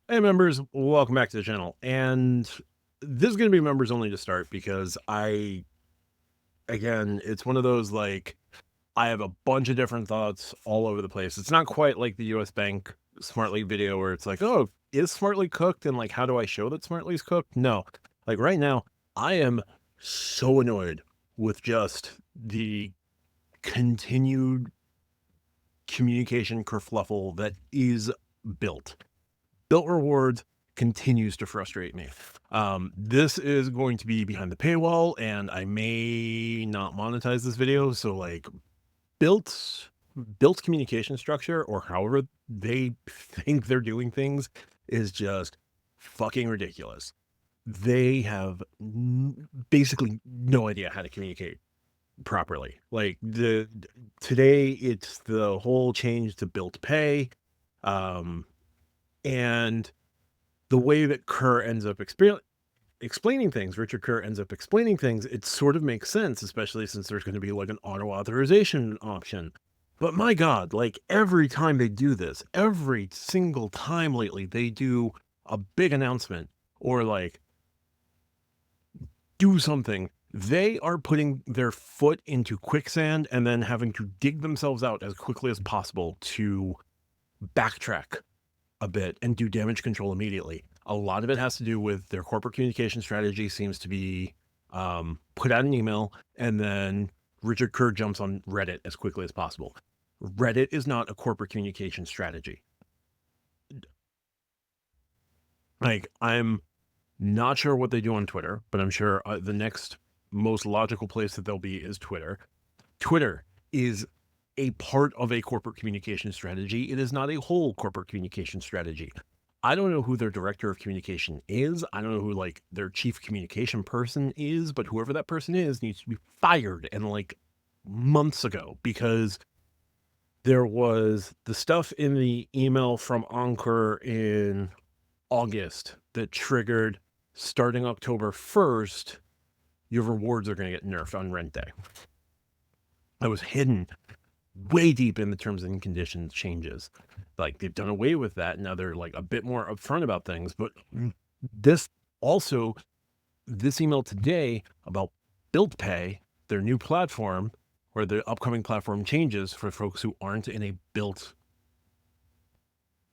Hey members, welcome back to the channel. And this is going to be members only to start because again, it's one of those like, I have a bunch of different thoughts all over the place. It's not quite like the US Bank Smartly video where it's like, oh, is Smartly cooked? And like, how do I show that Smartly's cooked? No, like right now, I am so annoyed with just the continued communication kerfluffle that is Bilt. Bilt rewards continues to frustrate me. This is going to be behind the paywall, and I may not monetize this video. So, like, Bilt's communication structure, or however they think they're doing things, is just fucking ridiculous. They have basically no idea how to communicate properly. Like today, it's the whole change to Bilt Pay, um, and the way that Kerr ends up explaining things, Richard Kerr ends up explaining things, it sort of makes sense, especially since there's going to be like an auto authorization option. But my God, like every time they do this, every single time lately, they do a big announcement or like do something. They are putting their foot into quicksand and then having to dig themselves out as quickly as possible to backtrack a bit and do damage control immediately. A lot of it has to do with their corporate communication strategy seems to be put out an email and then Richard Kerr jumps on Reddit as quickly as possible. Reddit is not a corporate communication strategy. Like, I'm not sure what they do on Twitter, but I'm sure the next most logical place that they'll be is Twitter. Twitter is a part of a corporate communication strategy. It is not a whole corporate communication strategy. I don't know who their director of communication is. I don't know who like their chief communication person is, but whoever that person is needs to be fired and like months ago because there was the stuff in the email from Anchor in August that triggered starting October 1st, your rewards are going to get nerfed on rent day. That was hidden way deep in the terms and conditions changes. Like they've done away with that. Now they're like a bit more upfront about things. But this also, this email today about Bilt Pay, their new platform, or the upcoming platform changes for folks who aren't in a Bilt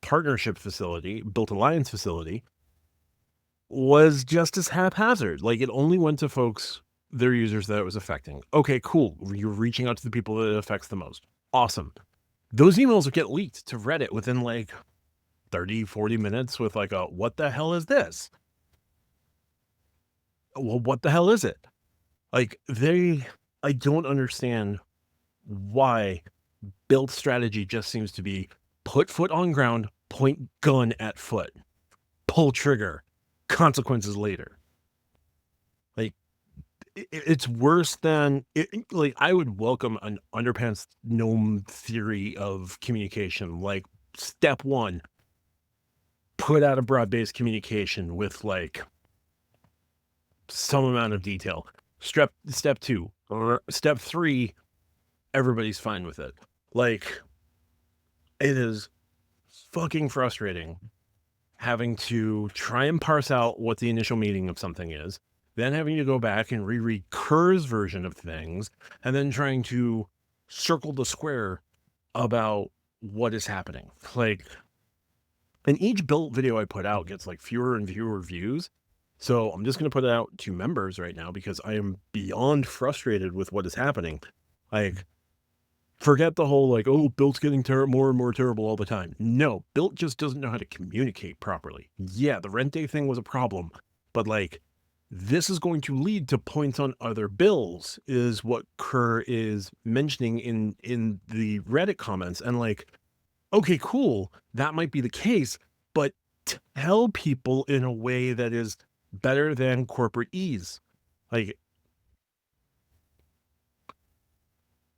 partnership facility, Bilt Alliance facility, was just as haphazard. Like it only went to folks, their users that it was affecting. Okay, cool. You're reaching out to the people that it affects the most. Awesome. Those emails will get leaked to Reddit within like 30, 40 minutes with like a, what the hell is this? Well, what the hell is it? Like I don't understand why Build strategy just seems to be put foot on ground, point gun at foot, pull trigger, consequences later. Like it's worse than like I would welcome an underpants gnome theory of communication. Like step one, put out a broad-based communication with like some amount of detail. Step two or step three, everybody's fine with it. Like it is fucking frustrating having to try and parse out what the initial meaning of something is, then having to go back and reread Kerr's version of things, and then trying to circle the square about what is happening. Like, and each Built video I put out gets like fewer and fewer views. So I'm just going to put it out to members right now because I am beyond frustrated with what is happening. Like, forget the whole like, oh, Bilt's getting more and more terrible all the time. No, Bilt just doesn't know how to communicate properly. Yeah, the rent day thing was a problem, but like, this is going to lead to points on other bills, is what Kerr is mentioning in the Reddit comments. And like, okay, cool, that might be the case, but tell people in a way that is better than corporate ease. Like,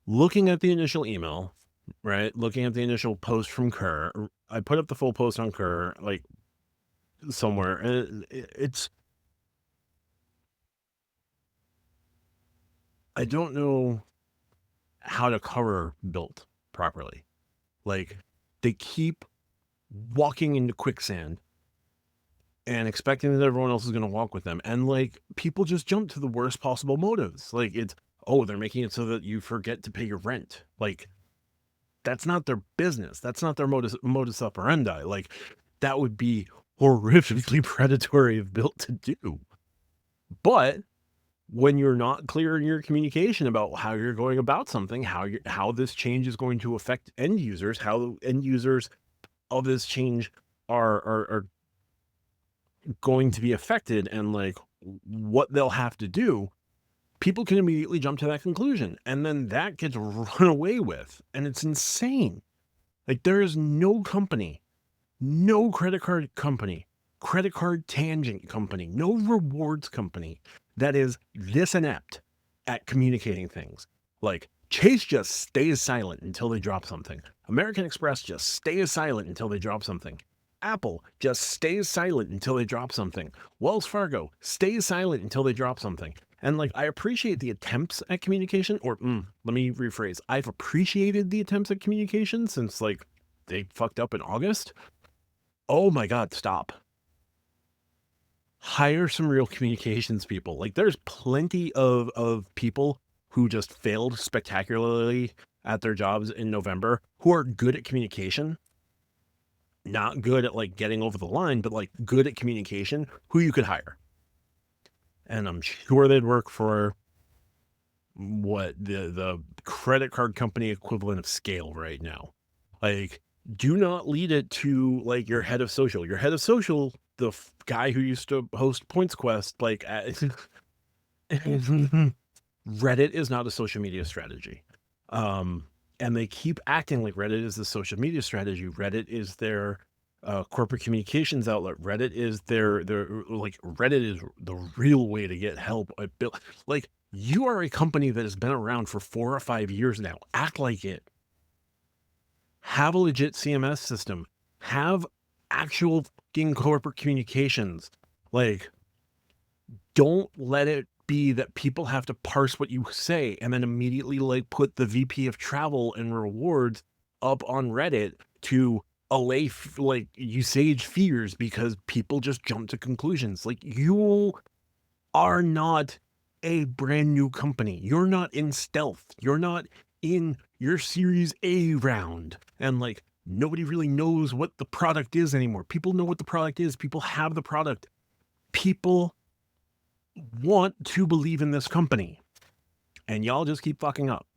looking at the initial email, right? Looking at the initial post from Kerr, I put up the full post on Kerr, like somewhere, and it's, I don't know how to cover Built properly. Like, they keep walking into quicksand and expecting that everyone else is going to walk with them. And like people just jump to the worst possible motives. Like it's, oh, they're making it so that you forget to pay your rent. Like that's not their business. That's not their modus operandi. Like that would be horrifically predatory of Bilt to do. But when you're not clear in your communication about how you're going about something, how this change is going to affect end users, how end users of this change are going to be affected, and like what they'll have to do, people can immediately jump to that conclusion, and then that gets run away with, and it's insane. Like there is no company, no credit card tangent company, no rewards company that is this inept at communicating things. Like Chase just stays silent until they drop something. American Express just stays silent until they drop something. Apple just stays silent until they drop something. Wells Fargo stays silent until they drop something. And like, I appreciate the attempts at communication, or let me rephrase. I've appreciated the attempts at communication since like they fucked up in August. Oh my God, stop. Hire some real communications people. Like there's plenty of people who just failed spectacularly at their jobs in November who are good at communication, not good at like getting over the line, but like good at communication, who you could hire. And I'm sure they'd work for what the credit card company equivalent of Scale right now. Like, do not lead it to like your head of social. Your head of social, the guy who used to host Points Quest, like Reddit is not a social media strategy. And they keep acting like Reddit is the social media strategy. Reddit is their corporate communications outlet. Reddit is their like Reddit is the real way to get help. Like you are a company that has been around for 4 or 5 years now. Act like it. Have a legit CMS system. Have actual fucking corporate communications. Like, don't let it be that people have to parse what you say and then immediately like put the VP of travel and rewards up on Reddit to allay like usage fears because people just jump to conclusions. Like you are not a brand new company. You're not in stealth. You're not in your Series A round. And like nobody really knows what the product is anymore. People know what the product is. People have the product. People want to believe in this company. And y'all just keep fucking up.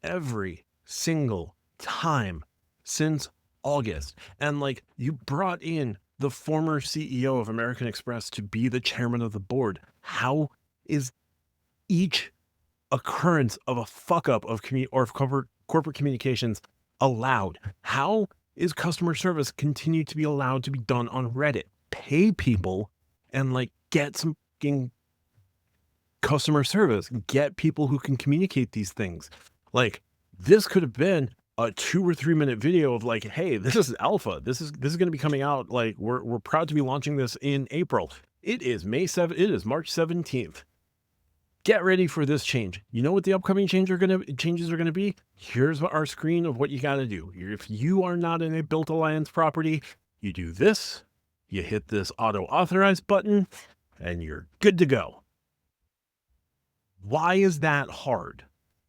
Every single time since August. And like you brought in the former CEO of American Express to be the chairman of the board. How is each occurrence of a fuck up of corporate communications allowed? How is customer service continue to be allowed to be done on Reddit? Pay people and like get some customer service, get people who can communicate these things. Like this could have been a 2 or 3 minute video of like, hey, this is alpha. This is going to be coming out. Like we're proud to be launching this in April. It is March 17th. Get ready for this change. You know what the upcoming changes are going to be? Here's our screen of what you got to do. If you are not in a Bilt Alliance property, you do this, you hit this auto authorize button, and you're good to go. Why is that hard?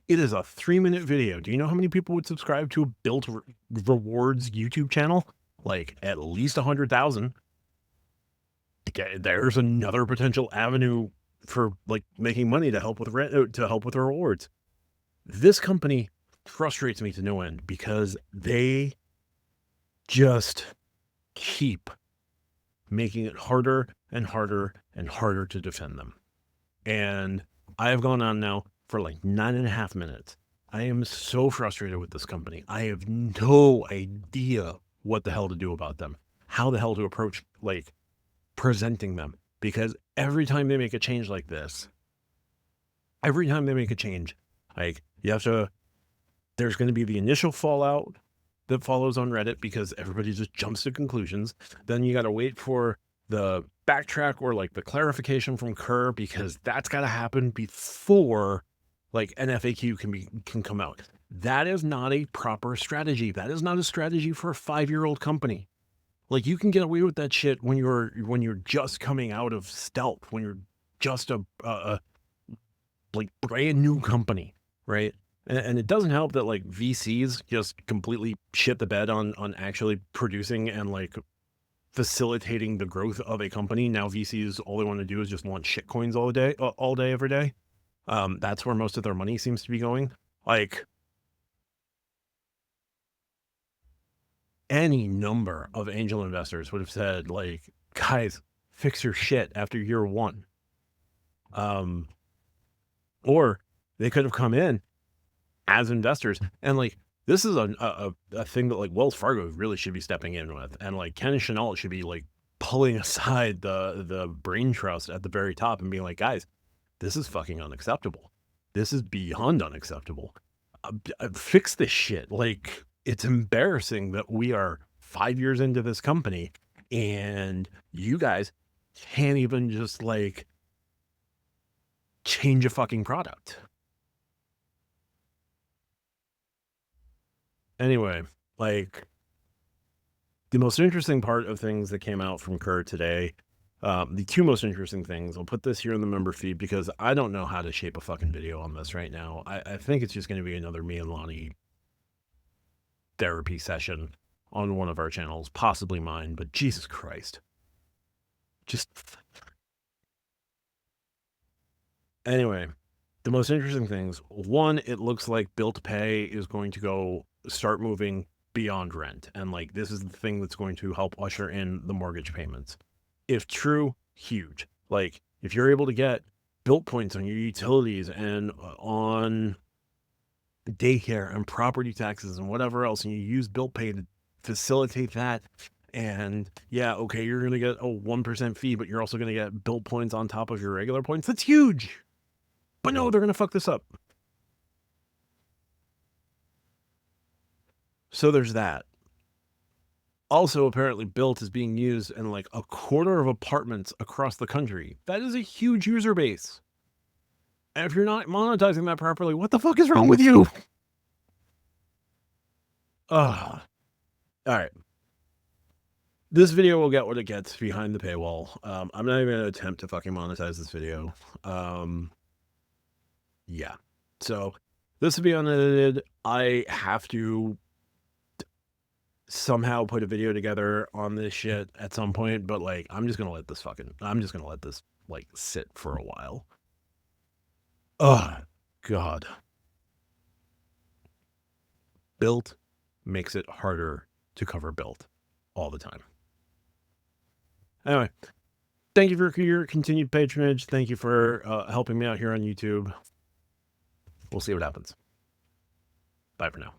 It is a 3-minute video. Do you know how many people would subscribe to a Bilt Rewards YouTube channel? Like at least 100,000. There's another potential avenue for like making money to help with rent, to help with the rewards. This company frustrates me to no end because they just keep making it harder and harder and harder to defend them. And I have gone on now for like 9.5 minutes. I am so frustrated with this company. I have no idea what the hell to do about them, how the hell to approach like presenting them, because every time they make a change like this, like there's going to be the initial fallout that follows on Reddit because everybody just jumps to conclusions. Then you got to wait for the backtrack or like the clarification from Kerr because that's got to happen before like an FAQ can come out. That is not a proper strategy. That is not a strategy for a 5-year-old company. Like, you can get away with that shit when you're just coming out of stealth, when you're just a like, brand new company, right? And it doesn't help that, like, VCs just completely shit the bed on actually producing and, like, facilitating the growth of a company. Now VCs, all they wanna do is just want shit coins all day, every day. That's where most of their money seems to be going. Like, any number of angel investors would have said, like, "Guys, fix your shit after year 1." Um, or they could have come in as investors and, like, this is a thing that, like, Wells Fargo really should be stepping in with, and, like, Ken Chenault should be, like, pulling aside the brain trust at the very top and being like, "Guys, this is fucking unacceptable. This is beyond unacceptable. Fix this shit." Like, it's embarrassing that we are 5 years into this company and you guys can't even just, like, change a fucking product. Anyway, like, the most interesting part of things that came out from Kerr today, the 2 most interesting things, I'll put this here in the member feed because I don't know how to shape a fucking video on this right now. I think it's just gonna be another me and Lonnie therapy session on one of our channels, possibly mine, but Jesus Christ. Just anyway, the most interesting things. One, it looks like Bilt Pay is going to go start moving beyond rent. And, like, this is the thing that's going to help usher in the mortgage payments. If true, huge. Like, if you're able to get Bilt points on your utilities and on daycare and property taxes and whatever else, and you use Bilt Pay to facilitate that. And yeah, okay, you're gonna get a 1% fee, but you're also gonna get Bilt points on top of your regular points. That's huge. But no, they're gonna fuck this up. So there's that. Also, apparently, Bilt is being used in like a quarter of apartments across the country. That is a huge user base. And if you're not monetizing that properly, what the fuck is wrong with you? Ugh. All right. This video will get what it gets behind the paywall. I'm not even gonna attempt to fucking monetize this video. Yeah. So this will be unedited. I have to somehow put a video together on this shit at some point, but, like, I'm just gonna let this like sit for a while. Oh God. Bilt makes it harder to cover Bilt all the time. Anyway, thank you for your continued patronage. Thank you for helping me out here on YouTube. We'll see what happens. Bye for now.